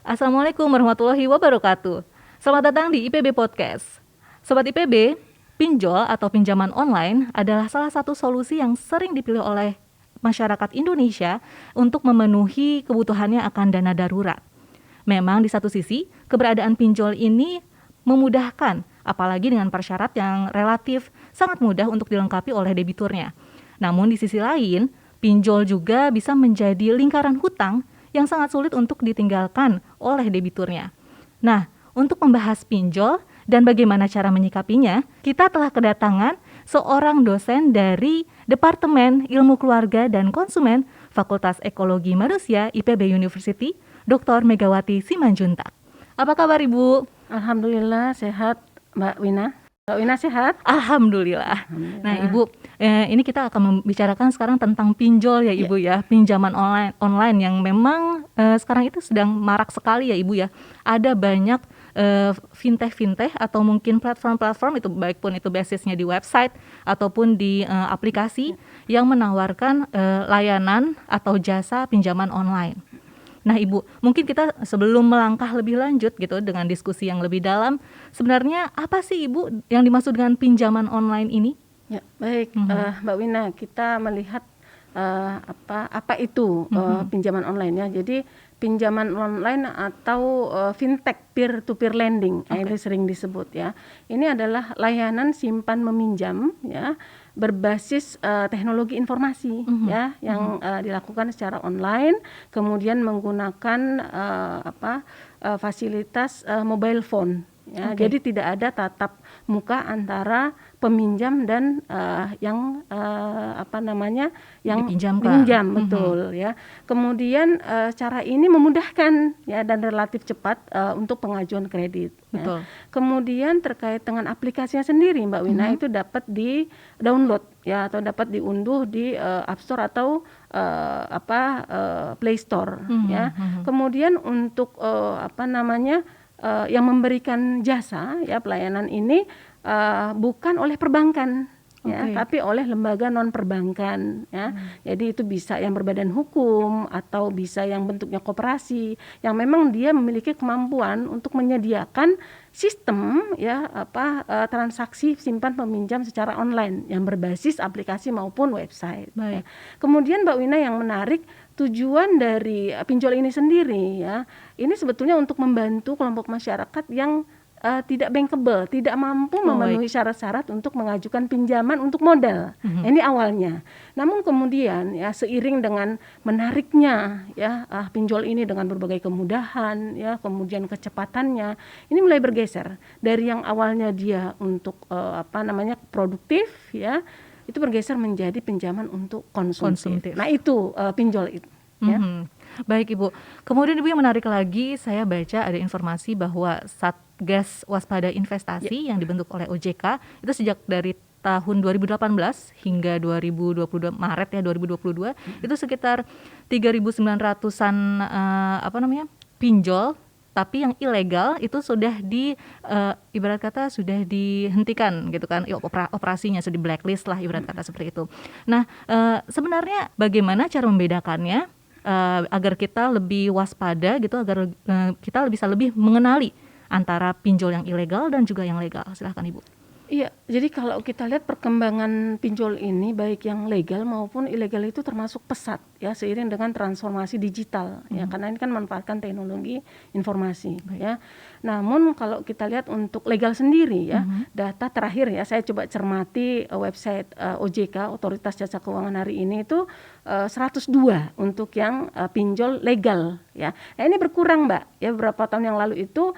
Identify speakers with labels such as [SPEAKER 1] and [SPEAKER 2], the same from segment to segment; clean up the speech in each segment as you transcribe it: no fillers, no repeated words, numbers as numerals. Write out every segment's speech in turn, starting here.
[SPEAKER 1] Assalamualaikum warahmatullahi wabarakatuh. Selamat datang di IPB Podcast. Sobat IPB, pinjol atau pinjaman online adalah salah satu solusi yang sering dipilih oleh masyarakat Indonesia untuk memenuhi kebutuhannya akan dana darurat. Memang di satu sisi, keberadaan pinjol ini memudahkan, apalagi dengan persyarat yang relatif sangat mudah untuk dilengkapi oleh debiturnya. Namun di sisi lain, pinjol juga bisa menjadi lingkaran hutang yang sangat sulit untuk ditinggalkan oleh debiturnya. Nah, untuk membahas pinjol dan bagaimana cara menyikapinya, kita telah kedatangan seorang dosen dari Departemen Ilmu Keluarga dan Konsumen Fakultas Ekologi Manusia IPB University, Dr. Megawati Simanjuntak. Apa kabar Ibu?
[SPEAKER 2] Alhamdulillah sehat, Mbak Wina. Mbak Wina sehat?
[SPEAKER 1] Alhamdulillah. Nah Ibu, ini kita akan membicarakan sekarang tentang pinjol ya Ibu ya, pinjaman online yang memang sekarang itu sedang marak sekali ya Ibu ya. Ada banyak fintech atau mungkin platform-platform itu baik pun itu basisnya di website ataupun di aplikasi yang menawarkan layanan atau jasa pinjaman online. Nah Ibu, mungkin kita sebelum melangkah lebih lanjut gitu dengan diskusi yang lebih dalam, sebenarnya apa sih Ibu yang dimaksud dengan pinjaman online ini?
[SPEAKER 2] Ya, baik, Mbak Wina, kita melihat apa itu pinjaman online ya. Jadi pinjaman online atau fintech peer-to-peer lending, ini sering disebut ya. Ini adalah layanan simpan meminjam ya berbasis teknologi informasi ya yang dilakukan secara online, kemudian menggunakan fasilitas mobile phone ya. Jadi tidak ada tatap muka antara peminjam dan yang pinjam, betul ya. Kemudian cara ini memudahkan ya dan relatif cepat untuk pengajuan kredit. Ya. Kemudian terkait dengan aplikasinya sendiri, Mbak Wina, itu dapat di download ya atau dapat diunduh di App Store atau Play Store ya. Kemudian untuk yang memberikan jasa ya pelayanan ini bukan oleh perbankan ya, tapi oleh lembaga non perbankan ya. Jadi itu bisa yang berbadan hukum atau bisa yang bentuknya koperasi yang memang dia memiliki kemampuan untuk menyediakan sistem ya transaksi simpan peminjam secara online yang berbasis aplikasi maupun website. Ya. Kemudian Mbak Wina, yang menarik, tujuan dari pinjol ini sendiri ya, ini sebetulnya untuk membantu kelompok masyarakat yang tidak bankable, tidak mampu memenuhi syarat-syarat untuk mengajukan pinjaman untuk modal. Ini awalnya. Namun kemudian ya seiring dengan menariknya ya pinjol ini dengan berbagai kemudahan ya, kemudian kecepatannya, ini mulai bergeser dari yang awalnya dia untuk produktif ya, itu bergeser menjadi pinjaman untuk konsumtif. Nah itu pinjol itu. Ya.
[SPEAKER 1] Baik Ibu. Kemudian Ibu, yang menarik lagi, saya baca ada informasi bahwa Satgas Waspada Investasi yang dibentuk oleh OJK itu sejak dari tahun 2018 hingga 2022 Maret ya 2022 itu sekitar 3.900-an pinjol, tapi yang ilegal itu sudah ibarat kata sudah dihentikan gitu kan, operasinya sudah di blacklist lah ibarat kata seperti itu. Nah sebenarnya bagaimana cara membedakannya agar kita lebih waspada gitu, agar kita bisa lebih mengenali antara pinjol yang ilegal dan juga yang legal? Silahkan Ibu.
[SPEAKER 2] Iya, jadi kalau kita lihat perkembangan pinjol ini baik yang legal maupun ilegal itu termasuk pesat ya seiring dengan transformasi digital ya, karena ini kan memanfaatkan teknologi informasi ya. Namun kalau kita lihat untuk legal sendiri ya, data terakhir ya saya coba cermati website OJK, Otoritas Jasa Keuangan hari ini itu 102 untuk yang pinjol legal ya. Nah ini berkurang Mbak ya, beberapa tahun yang lalu itu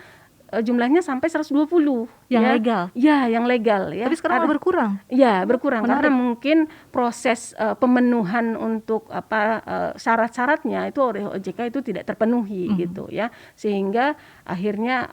[SPEAKER 2] jumlahnya sampai 120
[SPEAKER 1] yang
[SPEAKER 2] ya.
[SPEAKER 1] legal.
[SPEAKER 2] Ya, yang legal ya.
[SPEAKER 1] Tapi sekarang berkurang.
[SPEAKER 2] Ya, berkurang.
[SPEAKER 1] Menarik.
[SPEAKER 2] Karena mungkin proses pemenuhan untuk syarat-syaratnya itu oleh OJK itu tidak terpenuhi gitu ya. Sehingga akhirnya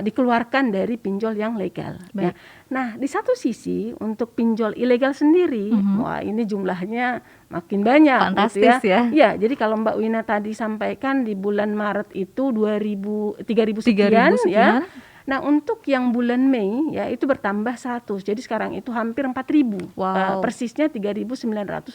[SPEAKER 2] dikeluarkan dari pinjol yang legal ya. Nah, di satu sisi untuk pinjol ilegal sendiri, wah ini jumlahnya makin banyak.
[SPEAKER 1] Fantastis
[SPEAKER 2] gitu ya. Ya, jadi kalau Mbak Wina tadi sampaikan di bulan Maret itu 3.000 sekian ya. Nah, untuk yang bulan Mei ya itu bertambah 100. Jadi sekarang itu hampir 4.000.
[SPEAKER 1] Wow.
[SPEAKER 2] Persisnya 3.989.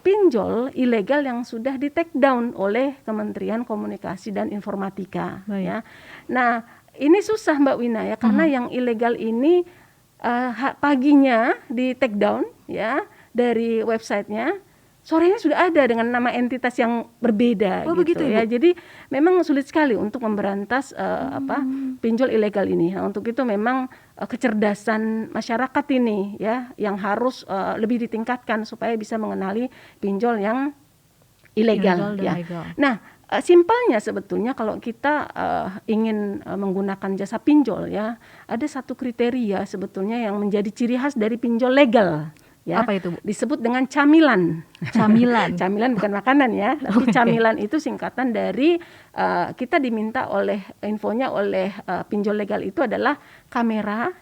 [SPEAKER 2] pinjol ilegal yang sudah di take down oleh Kementerian Komunikasi dan Informatika. Ya. Nah, ini susah Mbak Wina ya, karena yang ilegal ini paginya di take down ya dari websitenya, sorenya sudah ada dengan nama entitas yang berbeda gitu ya. Jadi memang sulit sekali untuk memberantas pinjol ilegal ini. Nah, untuk itu memang kecerdasan masyarakat ini ya yang harus lebih ditingkatkan supaya bisa mengenali pinjol yang ilegal ya. Nah, simpelnya sebetulnya kalau kita ingin menggunakan jasa pinjol ya, ada satu kriteria sebetulnya yang menjadi ciri khas dari pinjol legal. Ya,
[SPEAKER 1] apa itu, Bu?
[SPEAKER 2] Disebut dengan camilan. Camilan bukan makanan ya, tapi camilan itu singkatan dari kita diminta infonya oleh pinjol legal itu adalah kamera,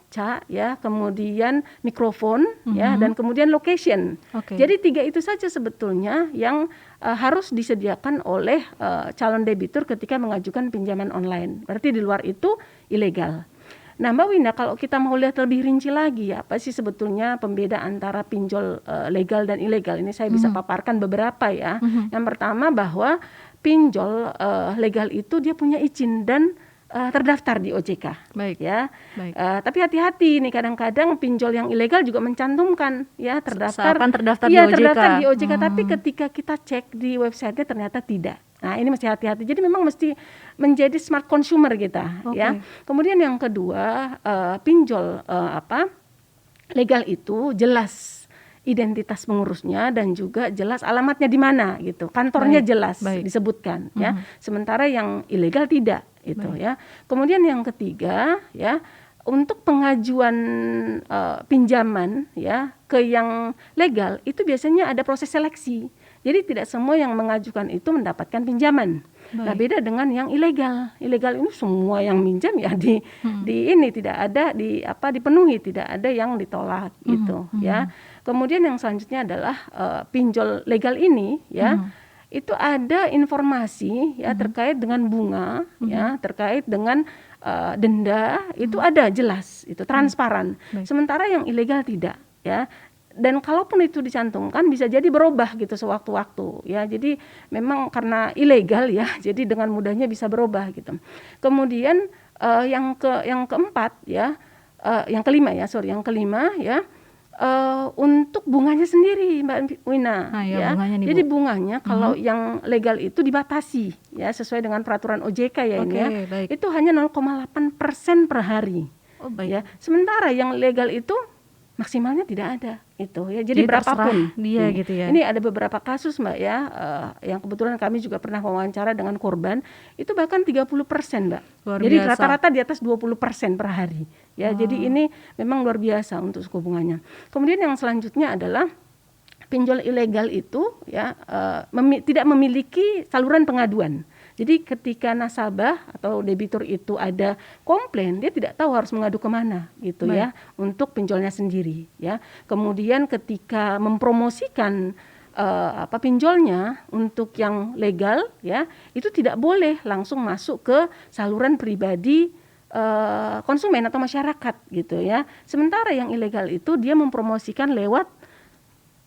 [SPEAKER 2] ya, kemudian mikrofon, ya, dan kemudian location. Jadi 3 itu saja sebetulnya yang harus disediakan oleh calon debitur ketika mengajukan pinjaman online. Berarti di luar itu ilegal. Nah Mbak Wina, kalau kita mau lihat lebih rinci lagi apa sih sebetulnya pembeda antara pinjol legal dan ilegal, ini saya bisa paparkan beberapa ya. Yang pertama bahwa pinjol legal itu dia punya izin dan terdaftar di OJK. Ya. Tapi hati-hati nih, kadang-kadang pinjol yang ilegal juga mencantumkan ya terdaftar di OJK, tapi ketika kita cek di websitenya ternyata tidak. Nah, ini mesti hati-hati. Jadi memang mesti menjadi smart consumer kita, ya. Kemudian yang kedua, pinjol legal itu jelas identitas pengurusnya dan juga jelas alamatnya di mana gitu. Kantornya jelas disebutkan, ya. Sementara yang ilegal tidak, gitu ya. Kemudian yang ketiga, ya, untuk pengajuan pinjaman ya ke yang legal itu biasanya ada proses seleksi. Jadi tidak semua yang mengajukan itu mendapatkan pinjaman. Nah, beda dengan yang ilegal. Ilegal ini semua yang minjam ya di ini tidak ada dipenuhi, tidak ada yang ditolak gitu ya. Kemudian yang selanjutnya adalah pinjol legal ini ya. Itu ada informasi ya terkait dengan bunga ya, terkait dengan denda, itu ada jelas, itu transparan. Sementara yang ilegal tidak ya. Dan kalaupun itu dicantumkan bisa jadi berubah gitu sewaktu-waktu ya. Jadi memang karena ilegal ya, jadi dengan mudahnya bisa berubah gitu. Kemudian yang keempat ya, yang kelima ya, untuk bunganya sendiri Mbak Wina ya. Jadi bunganya kalau yang legal itu dibatasi ya sesuai dengan peraturan OJK ya ini ya. Itu hanya 0,8% per hari. Ya. Sementara yang legal itu maksimalnya tidak ada itu ya. Jadi berapapun
[SPEAKER 1] dia gitu ya.
[SPEAKER 2] Ini ada beberapa kasus Mbak ya, yang kebetulan kami juga pernah wawancara dengan korban, itu bahkan 30% Mbak. Jadi rata-rata di atas 20% per hari ya. Jadi ini memang luar biasa untuk suku bunganya. Kemudian yang selanjutnya adalah pinjol ilegal itu ya tidak memiliki saluran pengaduan. Jadi ketika nasabah atau debitur itu ada komplain, dia tidak tahu harus mengadu kemana gitu ya untuk pinjolnya sendiri ya. Kemudian ketika mempromosikan pinjolnya untuk yang legal ya, itu tidak boleh langsung masuk ke saluran pribadi konsumen atau masyarakat gitu ya. Sementara yang ilegal itu dia mempromosikan lewat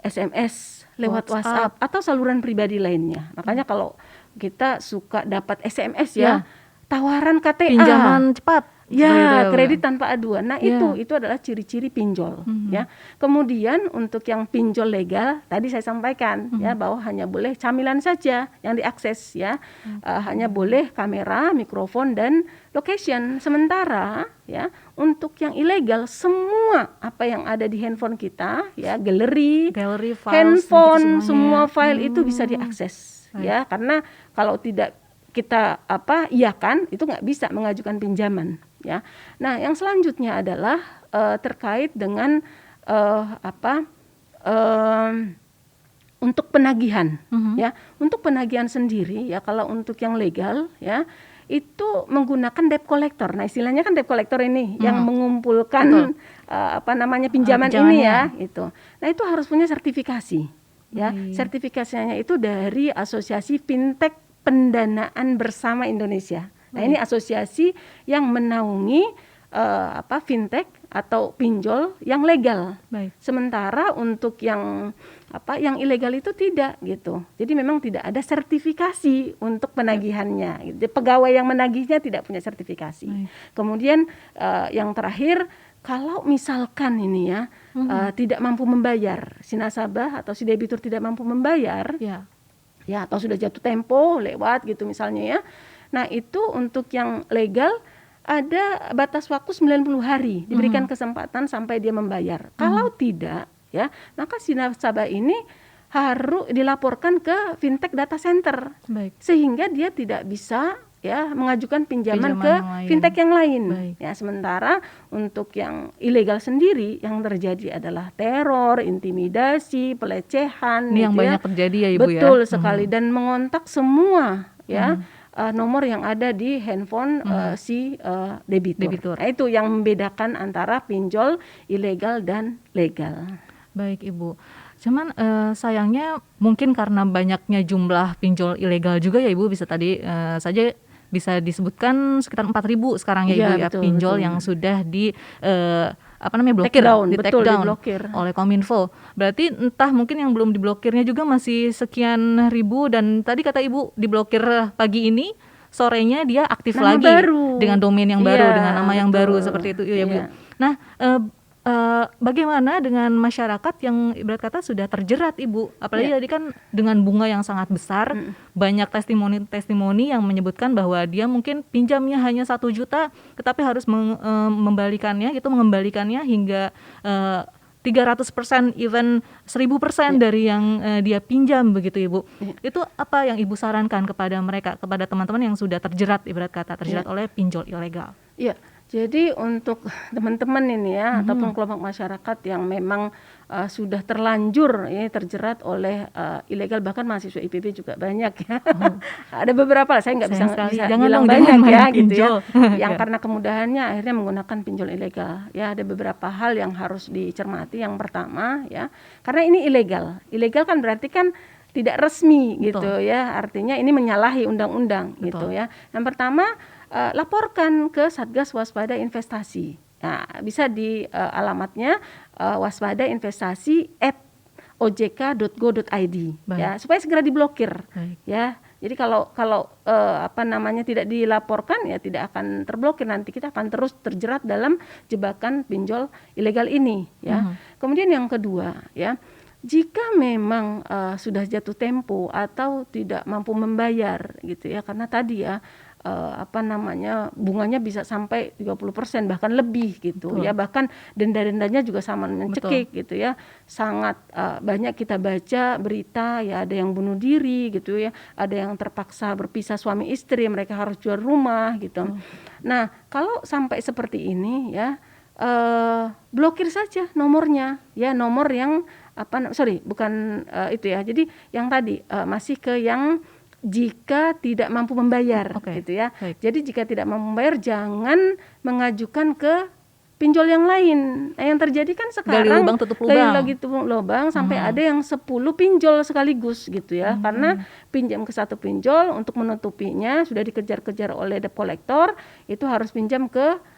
[SPEAKER 2] SMS, lewat WhatsApp atau saluran pribadi lainnya. Makanya kalau kita suka dapat SMS ya, tawaran KTA,
[SPEAKER 1] pinjaman cepat,
[SPEAKER 2] ya, kredit tanpa aduan. Nah itu adalah ciri-ciri pinjol ya. Kemudian untuk yang pinjol legal tadi saya sampaikan ya bahwa hanya boleh camilan saja yang diakses ya, hanya boleh kamera, mikrofon dan location. Sementara ya untuk yang ilegal semua apa yang ada di handphone kita ya, galeri files, handphone, semua file itu bisa diakses. Ya, karena kalau tidak kita iakan itu nggak bisa mengajukan pinjaman ya. Nah yang selanjutnya adalah terkait dengan untuk penagihan ya. Untuk penagihan sendiri ya, kalau untuk yang legal ya itu menggunakan debt collector. Nah istilahnya kan debt collector ini yang mengumpulkan pinjaman ini ya itu. Nah itu harus punya sertifikasi. Ya, sertifikasinya itu dari Asosiasi Fintech Pendanaan Bersama Indonesia. Nah, ini asosiasi yang menaungi fintech atau pinjol yang legal.
[SPEAKER 1] Baik.
[SPEAKER 2] Sementara untuk yang ilegal itu tidak gitu. Jadi memang tidak ada sertifikasi untuk penagihannya. Gitu. Pegawai yang menagihnya tidak punya sertifikasi.
[SPEAKER 1] Baik.
[SPEAKER 2] Kemudian yang terakhir, kalau misalkan ini ya tidak mampu membayar, si nasabah atau si debitur tidak mampu membayar, ya atau sudah jatuh tempo lewat gitu misalnya ya. Nah, itu untuk yang legal ada batas waktu 90 hari diberikan kesempatan sampai dia membayar. Kalau tidak ya, maka si nasabah ini harus dilaporkan ke fintech data center.
[SPEAKER 1] Baik.
[SPEAKER 2] Sehingga dia tidak bisa ya mengajukan pinjaman ke
[SPEAKER 1] yang lain.
[SPEAKER 2] fintech yang lain.
[SPEAKER 1] Baik.
[SPEAKER 2] Ya, sementara untuk yang ilegal sendiri yang terjadi adalah teror, intimidasi, pelecehan.
[SPEAKER 1] Ini yang
[SPEAKER 2] gitu
[SPEAKER 1] banyak terjadi ya Ibu ya.
[SPEAKER 2] Betul sekali, dan mengontak semua ya nomor yang ada di handphone si debitur. Nah, itu yang membedakan antara pinjol ilegal dan legal.
[SPEAKER 1] Baik Ibu. Cuman sayangnya mungkin karena banyaknya jumlah pinjol ilegal juga ya Ibu, bisa tadi saja bisa disebutkan sekitar 4.000 sekarang ya Ibu ya, pinjol yang sudah di blokir, take down oleh Kominfo. Berarti entah mungkin yang belum diblokirnya juga masih sekian ribu, dan tadi kata Ibu diblokir pagi ini, sorenya dia aktif
[SPEAKER 2] nama
[SPEAKER 1] lagi
[SPEAKER 2] baru.
[SPEAKER 1] Dengan domain yang baru, dengan nama yang baru seperti itu ya Bu. Nah, bagaimana dengan masyarakat yang ibarat kata sudah terjerat Ibu? Apalagi tadi kan dengan bunga yang sangat besar, banyak testimoni yang menyebutkan bahwa dia mungkin pinjamnya hanya 1 juta, tetapi harus mengembalikannya hingga 300%, even 1000% dari yang dia pinjam begitu Ibu. Itu apa yang Ibu sarankan kepada mereka, kepada teman-teman yang sudah terjerat ibarat kata terjerat oleh pinjol ilegal?
[SPEAKER 2] Iya. Jadi untuk teman-teman ini ya, ataupun kelompok masyarakat yang memang sudah terlanjur ya terjerat oleh ilegal, bahkan mahasiswa IPB juga banyak ya. Ada beberapa, saya nggak bisa bilang banyak ya gitu ya. Yang karena kemudahannya akhirnya menggunakan pinjol ilegal. Ya, ada beberapa hal yang harus dicermati. Yang pertama ya, karena ini ilegal. Ilegal kan berarti kan tidak resmi gitu ya. Artinya ini menyalahi undang-undang gitu ya. Yang pertama, laporkan ke Satgas Waspada Investasi. Nah, bisa di alamatnya waspadainvestasi@ojk.go.id ya, supaya segera diblokir. Ya. Jadi kalau tidak dilaporkan ya tidak akan terblokir, nanti kita akan terus terjerat dalam jebakan pinjol ilegal ini ya. Kemudian yang kedua ya, jika memang sudah jatuh tempo atau tidak mampu membayar gitu ya, karena tadi ya bunganya bisa sampai 30% bahkan lebih gitu. Ya, bahkan denda-dendanya juga sama mencekik gitu ya. Sangat banyak kita baca berita ya, ada yang bunuh diri gitu ya, ada yang terpaksa berpisah suami istri, mereka harus jual rumah gitu. Nah, kalau sampai seperti ini ya, blokir saja nomornya ya, nomor yang itu ya. Jadi yang tadi masih ke yang jika tidak mampu membayar gitu ya. Jadi jika tidak mampu membayar jangan mengajukan ke pinjol yang lain. Nah, yang terjadi kan sekarang
[SPEAKER 1] gali lubang tutup
[SPEAKER 2] lubang sampai ada yang 10 pinjol sekaligus gitu ya. Karena pinjam ke satu pinjol, untuk menutupinya sudah dikejar-kejar oleh debt collector, itu harus pinjam ke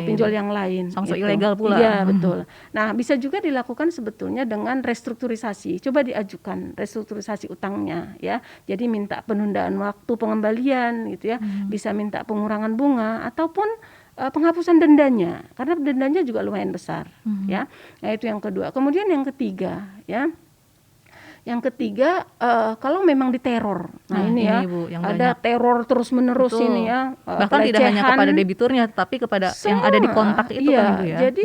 [SPEAKER 2] pinjol yang lain.
[SPEAKER 1] Sampai ilegal pula.
[SPEAKER 2] Iya, betul. Nah, bisa juga dilakukan sebetulnya dengan restrukturisasi. Coba diajukan restrukturisasi utangnya ya. Jadi minta penundaan waktu pengembalian gitu ya. Bisa minta pengurangan bunga ataupun penghapusan dendanya, karena dendanya juga lumayan besar ya. Nah, itu yang kedua. Kemudian yang ketiga ya. Yang ketiga, kalau memang diteror, ini ya, Ibu, ada banyak. Teror terus-menerus ini ya,
[SPEAKER 1] bahkan pelecehan, tidak hanya kepada debiturnya, tapi kepada yang ada di kontak itu kan Ibu ya.
[SPEAKER 2] Jadi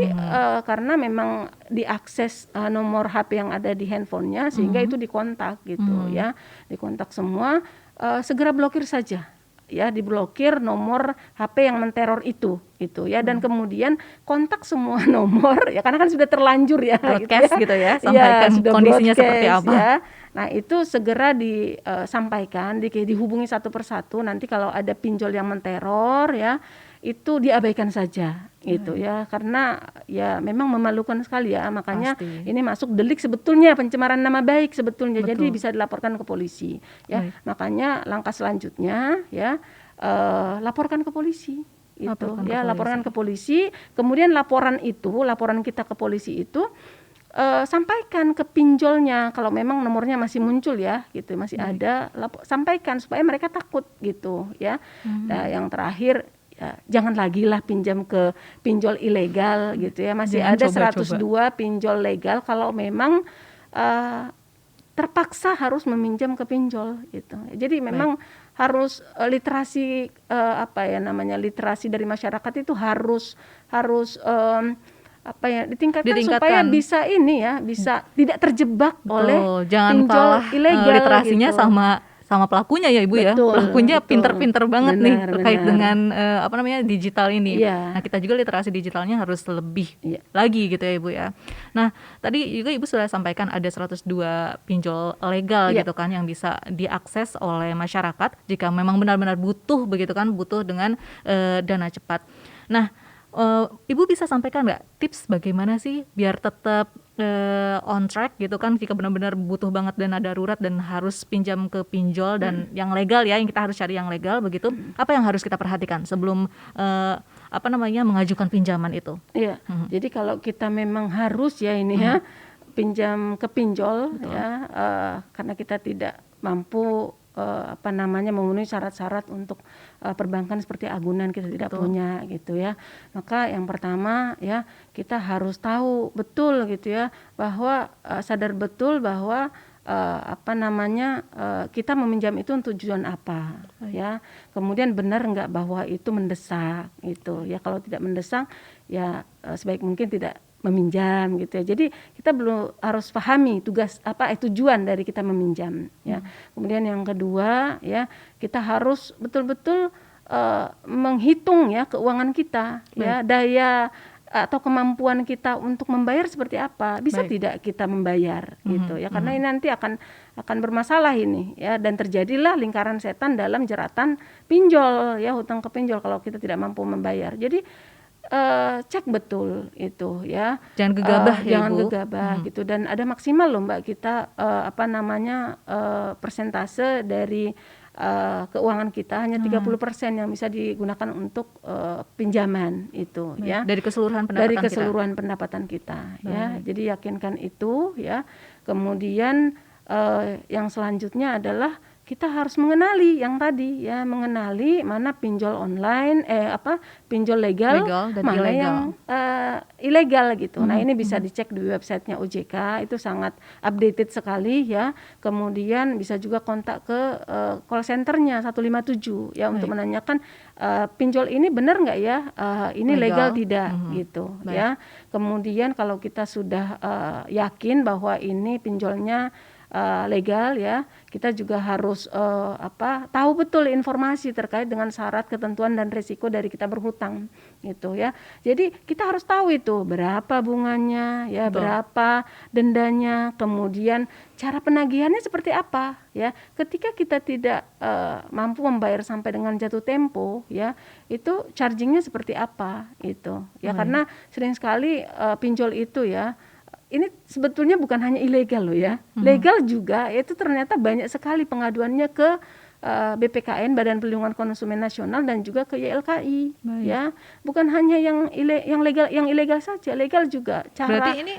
[SPEAKER 2] karena memang diakses nomor HP yang ada di handphonenya, sehingga itu dikontak gitu ya, dikontak semua, segera blokir saja. Ya, diblokir nomor HP yang menteror itu ya, dan kemudian kontak semua nomor ya, karena kan sudah terlanjur ya
[SPEAKER 1] broadcast gitu ya, sampaikan ya, kondisinya seperti apa
[SPEAKER 2] ya. Nah, itu segera disampaikan, dihubungi satu persatu. Nanti kalau ada pinjol yang menteror ya, itu diabaikan saja gitu ya, karena ya memang memalukan sekali ya, makanya ini masuk delik sebetulnya, pencemaran nama baik sebetulnya. Jadi bisa dilaporkan ke polisi ya. Makanya langkah selanjutnya ya, laporkan ke polisi gitu
[SPEAKER 1] Laporkan ke
[SPEAKER 2] ya,
[SPEAKER 1] polisi.
[SPEAKER 2] laporkan ke polisi. Kemudian laporan kita ke polisi itu sampaikan ke pinjolnya kalau memang nomornya masih muncul ya, gitu masih ada, sampaikan supaya mereka takut gitu ya. Nah, yang terakhir ya, jangan lagi lah pinjam ke pinjol ilegal gitu ya. Masih
[SPEAKER 1] Jangan
[SPEAKER 2] ada
[SPEAKER 1] coba-coba.
[SPEAKER 2] 102 pinjol legal kalau memang terpaksa harus meminjam ke pinjol gitu. Jadi memang harus literasi literasi dari masyarakat itu harus ditingkatkan supaya bisa bisa tidak terjebak oleh
[SPEAKER 1] Jangan
[SPEAKER 2] pinjol
[SPEAKER 1] kalah
[SPEAKER 2] ilegal
[SPEAKER 1] literasinya
[SPEAKER 2] gitu.
[SPEAKER 1] sama pelakunya ya Ibu ya.
[SPEAKER 2] Betul,
[SPEAKER 1] Pelakunya
[SPEAKER 2] betul.
[SPEAKER 1] pinter-pinter banget nih
[SPEAKER 2] Benar,
[SPEAKER 1] terkait
[SPEAKER 2] benar.
[SPEAKER 1] dengan digital ini.
[SPEAKER 2] Iya.
[SPEAKER 1] Nah, kita juga literasi digitalnya harus lebih
[SPEAKER 2] Iya.
[SPEAKER 1] lagi gitu ya Ibu ya. Nah, tadi juga Ibu sudah sampaikan ada 102 pinjol legal
[SPEAKER 2] Iya.
[SPEAKER 1] gitu kan yang bisa diakses oleh masyarakat jika memang benar-benar butuh begitu kan, butuh dengan dana cepat. Nah, Ibu bisa sampaikan nggak tips bagaimana sih biar tetap on track gitu kan jika benar-benar butuh banget dana darurat dan harus pinjam ke pinjol dan yang legal ya, yang kita harus cari yang legal begitu. Apa yang harus kita perhatikan sebelum mengajukan pinjaman itu?
[SPEAKER 2] Iya. Jadi kalau kita memang harus ya ini ya pinjam ke pinjol. Betul. Ya karena kita tidak mampu memenuhi syarat-syarat untuk perbankan seperti agunan kita tidak
[SPEAKER 1] Betul.
[SPEAKER 2] punya gitu ya. Maka yang pertama ya kita harus tahu betul gitu ya bahwa sadar betul bahwa kita meminjam itu untuk tujuan apa. Baik. Ya. Kemudian benar enggak bahwa itu mendesak gitu ya. Kalau tidak mendesak ya sebaik mungkin tidak meminjam gitu ya. Jadi kita belum harus pahami tujuan dari kita meminjam ya. Kemudian yang kedua ya, kita harus betul-betul menghitung ya keuangan kita. Baik. Ya, daya atau kemampuan kita untuk membayar seperti apa. Bisa Baik. Tidak kita membayar gitu ya. Karena ini nanti akan bermasalah ini ya, dan terjadilah lingkaran setan dalam jeratan pinjol ya, hutang ke pinjol kalau kita tidak mampu membayar. Jadi cek betul itu ya,
[SPEAKER 1] jangan gegabah ya
[SPEAKER 2] jangan
[SPEAKER 1] Ibu.
[SPEAKER 2] gegabah gitu, dan ada maksimal loh Mbak kita persentase dari keuangan kita hanya 30% yang bisa digunakan untuk pinjaman itu. Baik. Ya
[SPEAKER 1] dari keseluruhan pendapatan kita
[SPEAKER 2] ya. Jadi yakinkan itu ya. Kemudian yang selanjutnya adalah kita harus mengenali yang tadi ya, mengenali mana pinjol online, pinjol legal dan mana ilegal. Yang ilegal gitu. Nah ini bisa dicek di websitenya OJK, itu sangat updated sekali ya. Kemudian bisa juga kontak ke call centernya 157 ya. Baik. Untuk menanyakan pinjol ini benar nggak ya, ini legal tidak gitu. Baik. Ya. Kemudian kalau kita sudah yakin bahwa ini pinjolnya legal ya, kita juga harus tahu betul informasi terkait dengan syarat, ketentuan dan risiko dari kita berhutang gitu ya. Jadi kita harus tahu itu berapa bunganya ya, betul. Berapa dendanya, kemudian cara penagihannya seperti apa ya. Ketika kita tidak mampu membayar sampai dengan jatuh tempo ya, itu chargingnya seperti apa itu ya. Karena sering sekali pinjol itu ya, ini sebetulnya bukan hanya ilegal loh ya, legal juga. Itu ternyata banyak sekali pengaduannya ke BPKN, Badan Perlindungan Konsumen Nasional, dan juga ke YLKI. Baik. Ya, bukan hanya yang legal, yang ilegal saja, legal juga.
[SPEAKER 1] Berarti ini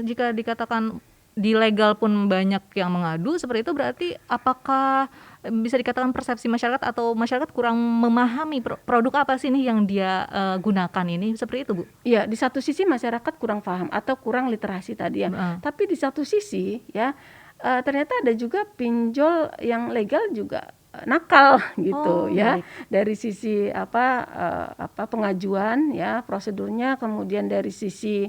[SPEAKER 1] jika dikatakan di legal pun banyak yang mengadu seperti itu, berarti apakah bisa dikatakan persepsi masyarakat atau masyarakat kurang memahami produk apa sih nih yang dia gunakan ini, seperti itu Bu? Iya,
[SPEAKER 2] di satu sisi masyarakat kurang paham atau kurang literasi tadi ya. Tapi di satu sisi ya ternyata ada juga pinjol yang legal juga nakal gitu ya. Baik. Dari sisi pengajuan ya, prosedurnya, kemudian dari sisi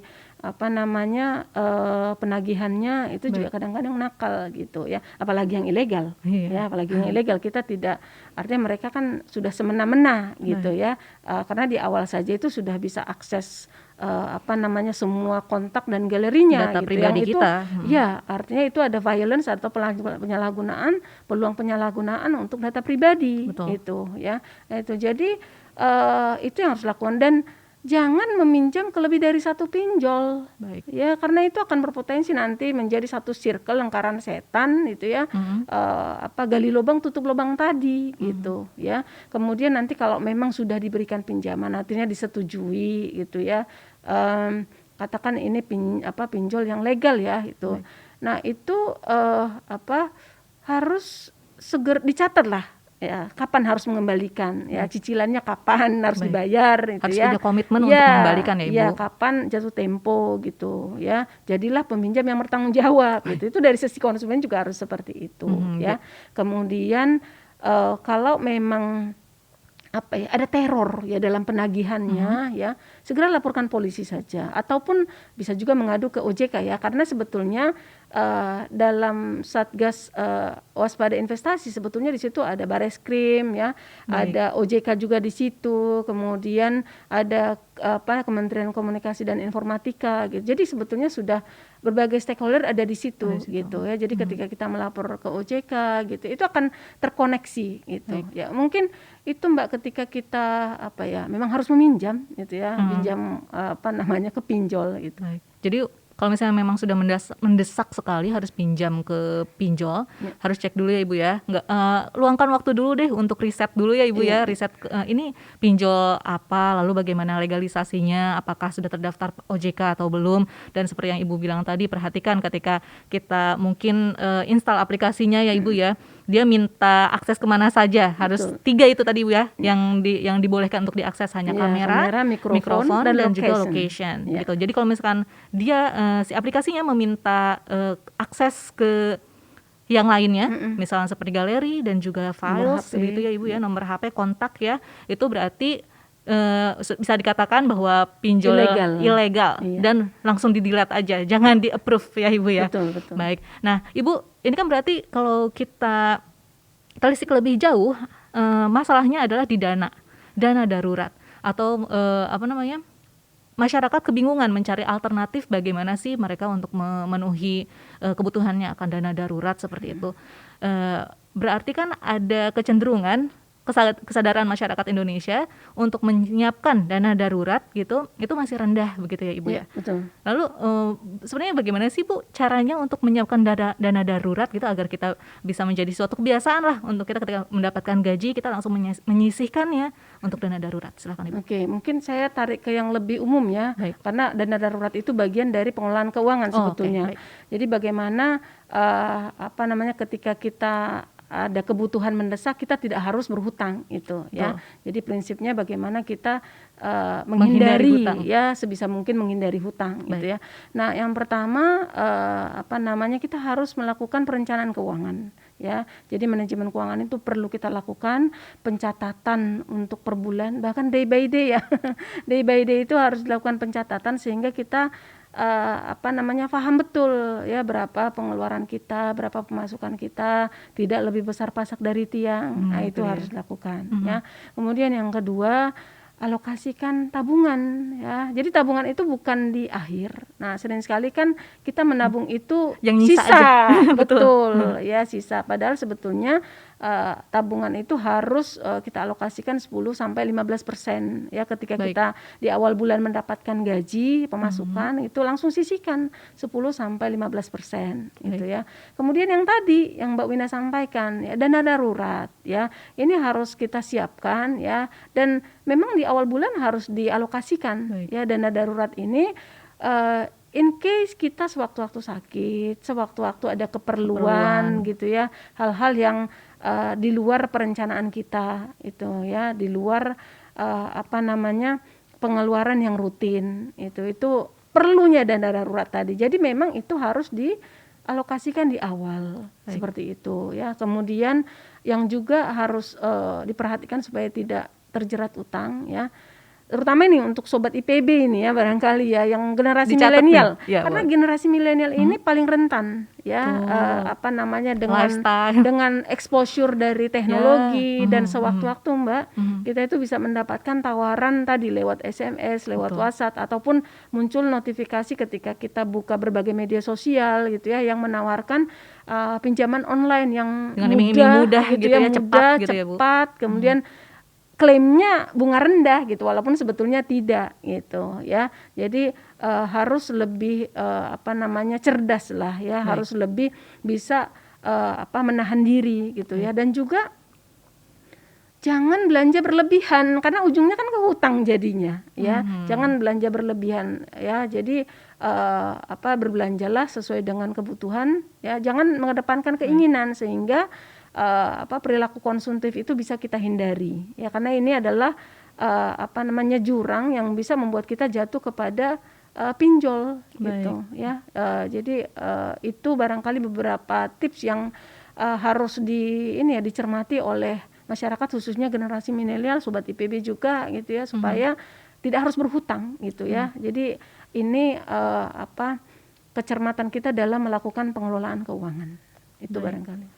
[SPEAKER 2] penagihannya itu juga kadang-kadang nakal gitu ya, apalagi yang ilegal. Iya. Ya, apalagi yang ilegal, kita tidak, artinya mereka kan sudah semena-mena gitu. Baik. Ya, karena di awal saja itu sudah bisa akses semua kontak dan galerinya
[SPEAKER 1] data
[SPEAKER 2] gitu,
[SPEAKER 1] pribadi
[SPEAKER 2] yang itu
[SPEAKER 1] kita.
[SPEAKER 2] Ya, artinya itu ada violence atau peluang penyalahgunaan untuk data pribadi. Betul. Itu ya. Nah, itu jadi itu yang harus dilakukan. Dan jangan meminjam ke lebih dari satu pinjol.
[SPEAKER 1] Baik.
[SPEAKER 2] Ya, karena itu akan berpotensi nanti menjadi satu circle lingkaran setan gitu ya. Gali lubang tutup lubang tadi gitu ya. Kemudian nanti kalau memang sudah diberikan pinjaman artinya disetujui gitu ya. Katakan ini pinjol yang legal ya itu.
[SPEAKER 1] Baik.
[SPEAKER 2] Nah, itu harus segera dicatat lah. Ya, kapan harus mengembalikan ya, cicilannya kapan harus dibayar itu
[SPEAKER 1] harus
[SPEAKER 2] ya.
[SPEAKER 1] punya komitmen untuk mengembalikan ya Ibu.
[SPEAKER 2] Ya, kapan jatuh tempo gitu ya. Jadilah peminjam yang bertanggung jawab gitu. Itu dari sisi konsumen juga harus seperti itu ya. Kemudian kalau memang ada teror ya dalam penagihannya ya, segera laporkan polisi saja ataupun bisa juga mengadu ke OJK ya, karena sebetulnya dalam Satgas Waspada Investasi sebetulnya di situ ada Bareskrim ya. Baik. Ada OJK juga di situ, kemudian ada Kementerian Komunikasi dan Informatika gitu. Jadi sebetulnya sudah berbagai stakeholder ada di situ gitu ya. Jadi ketika kita melapor ke OJK gitu, itu akan terkoneksi gitu. Baik. Ya, mungkin itu Mbak ketika kita memang harus meminjam gitu ya, pinjam ke pinjol gitu.
[SPEAKER 1] Baik. Jadi kalau misalnya memang sudah mendesak sekali harus pinjam ke pinjol, harus cek dulu ya Ibu ya. Luangkan waktu dulu deh untuk riset dulu ya Ibu ya. Riset ini pinjol apa, lalu bagaimana legalisasinya, apakah sudah terdaftar OJK atau belum. Dan seperti yang Ibu bilang tadi, perhatikan ketika kita mungkin install aplikasinya ya Ibu ya. Dia minta akses kemana saja, harus 3 itu tadi Bu ya, yang dibolehkan untuk diakses hanya kamera, mikrofon dan juga location gitu. Jadi kalau misalkan dia si aplikasinya meminta akses ke yang lainnya, misalnya seperti galeri dan juga files gitu ya Ibu ya, nomor HP, kontak ya, itu berarti bisa dikatakan bahwa pinjol ilegal dan langsung di-delete aja, jangan di-approve ya Ibu ya.
[SPEAKER 2] Betul.
[SPEAKER 1] Baik. Nah Ibu, ini kan berarti kalau kita telisik lebih jauh, masalahnya adalah di dana darurat atau masyarakat kebingungan mencari alternatif bagaimana sih mereka untuk memenuhi kebutuhannya akan dana darurat seperti itu. Berarti kan ada kecenderungan kesadaran masyarakat Indonesia untuk menyiapkan dana darurat gitu, itu masih rendah begitu ya Ibu ya.
[SPEAKER 2] Betul.
[SPEAKER 1] Lalu sebenarnya bagaimana sih Bu caranya untuk menyiapkan dana darurat gitu agar kita bisa menjadi suatu kebiasaan lah untuk kita ketika mendapatkan gaji kita langsung menyisihkannya untuk dana darurat. Silakan Ibu.
[SPEAKER 2] Oke, mungkin saya tarik ke yang lebih umum ya. Baik. Karena dana darurat itu bagian dari pengelolaan keuangan sebetulnya. Jadi bagaimana ketika kita ada kebutuhan mendesak, kita tidak harus berhutang itu ya. Jadi prinsipnya bagaimana kita menghindari hutang ya, sebisa mungkin menghindari hutang gitu ya. Nah, yang pertama kita harus melakukan perencanaan keuangan ya. Jadi manajemen keuangan itu perlu kita lakukan, pencatatan untuk per bulan, bahkan day by day ya. Day by day itu harus dilakukan pencatatan sehingga kita paham betul ya berapa pengeluaran kita, berapa pemasukan kita, tidak lebih besar pasak dari tiang. Nah, itu harus dilakukan ya. Kemudian yang kedua, alokasikan tabungan ya. Jadi tabungan itu bukan di akhir. Nah, sering sekali kan kita menabung itu
[SPEAKER 1] yang
[SPEAKER 2] sisa betul ya, sisa. Padahal sebetulnya tabungan itu harus kita alokasikan 10-15% ya. Ketika kita di awal bulan mendapatkan gaji, pemasukan itu langsung sisihkan 10-15% gitu ya. Kemudian yang tadi yang Mbak Wina sampaikan ya, dana darurat ya. Ini harus kita siapkan ya, dan memang di awal bulan harus dialokasikan ya dana darurat ini in case kita sewaktu-waktu sakit, sewaktu-waktu ada keperluan gitu ya, hal-hal yang di luar perencanaan kita itu ya, di luar pengeluaran yang rutin itu perlunya dana darurat tadi. Jadi memang itu harus dialokasikan di awal seperti itu ya. Kemudian yang juga harus diperhatikan supaya tidak terjerat utang ya, terutama ini untuk sobat IPB ini ya, barangkali ya yang generasi milenial ya, karena generasi milenial ini paling rentan ya dengan exposure dari teknologi dan sewaktu-waktu Mbak kita itu bisa mendapatkan tawaran tadi lewat SMS, lewat WhatsApp, ataupun muncul notifikasi ketika kita buka berbagai media sosial gitu ya, yang menawarkan pinjaman online yang mudah gitu ya, cepat gitu ya, Bu. Kemudian klaimnya bunga rendah gitu, walaupun sebetulnya tidak gitu ya. Jadi harus lebih cerdas lah ya, harus lebih bisa menahan diri gitu ya. Dan juga jangan belanja berlebihan karena ujungnya kan ke hutang jadinya ya. Jangan belanja berlebihan ya. Jadi berbelanjalah sesuai dengan kebutuhan ya. Jangan mengedepankan keinginan sehingga perilaku konsumtif itu bisa kita hindari ya, karena ini adalah jurang yang bisa membuat kita jatuh kepada pinjol gitu ya. Jadi itu barangkali beberapa tips yang harus dicermati oleh masyarakat, khususnya generasi milenial, sobat IPB juga gitu ya, supaya tidak harus berhutang gitu ya. Jadi ini kecermatan kita dalam melakukan pengelolaan keuangan itu barangkali.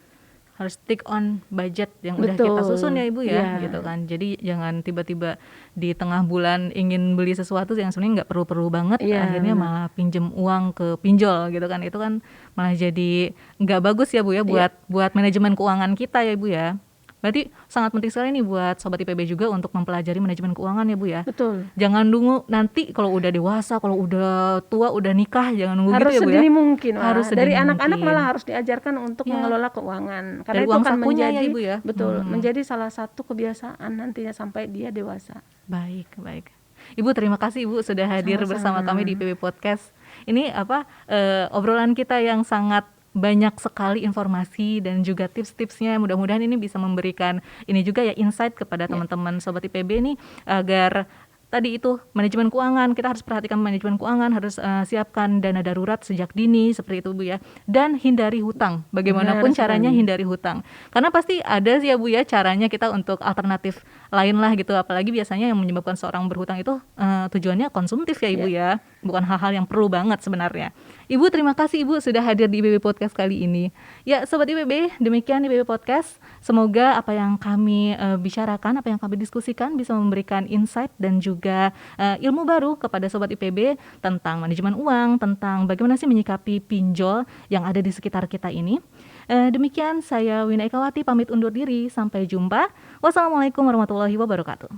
[SPEAKER 1] Harus stick on budget yang udah kita susun ya Ibu ya, gitu kan. Jadi jangan tiba-tiba di tengah bulan ingin beli sesuatu yang sebenarnya nggak perlu-perlu banget, akhirnya malah pinjem uang ke pinjol gitu kan. Itu kan malah jadi nggak bagus ya Bu ya buat manajemen keuangan kita ya Ibu ya. Berarti sangat penting sekali nih buat Sobat IPB juga untuk mempelajari manajemen keuangan ya Bu ya.
[SPEAKER 2] Betul.
[SPEAKER 1] Jangan nunggu nanti kalau udah dewasa, kalau udah tua, udah nikah, jangan nunggu
[SPEAKER 2] harus
[SPEAKER 1] gitu ya Bu ya.
[SPEAKER 2] Harus sedini mungkin. Dari anak-anak
[SPEAKER 1] mungkin.
[SPEAKER 2] malah harus diajarkan untuk mengelola keuangan. Karena
[SPEAKER 1] dari
[SPEAKER 2] itu akan menjadi
[SPEAKER 1] ya, Ibu ya.
[SPEAKER 2] Menjadi salah satu kebiasaan nantinya sampai dia dewasa.
[SPEAKER 1] Baik. Ibu terima kasih Ibu sudah hadir bersama kami di IPB Podcast. Ini obrolan kita yang sangat banyak sekali informasi dan juga tips-tipsnya. Mudah-mudahan ini bisa memberikan ini juga ya insight kepada teman-teman Sobat IPB nih, agar tadi itu manajemen keuangan, kita harus perhatikan manajemen keuangan, harus siapkan dana darurat sejak dini seperti itu Bu ya, dan hindari hutang. Bagaimanapun caranya hindari hutang, karena pasti ada sih ya Bu ya caranya kita untuk alternatif lain lah gitu. Apalagi biasanya yang menyebabkan seorang berhutang itu tujuannya konsumtif ya Ibu ya, bukan hal-hal yang perlu banget sebenarnya. Ibu terima kasih Ibu sudah hadir di IPB Podcast kali ini. Ya Sobat IPB, demikian IPB Podcast. Semoga apa yang kami bicarakan, apa yang kami diskusikan bisa memberikan insight dan juga ilmu baru kepada Sobat IPB tentang manajemen uang, tentang bagaimana sih menyikapi pinjol yang ada di sekitar kita ini. Demikian saya Wina Ekawati pamit undur diri. Sampai jumpa. Wassalamualaikum warahmatullahi wabarakatuh.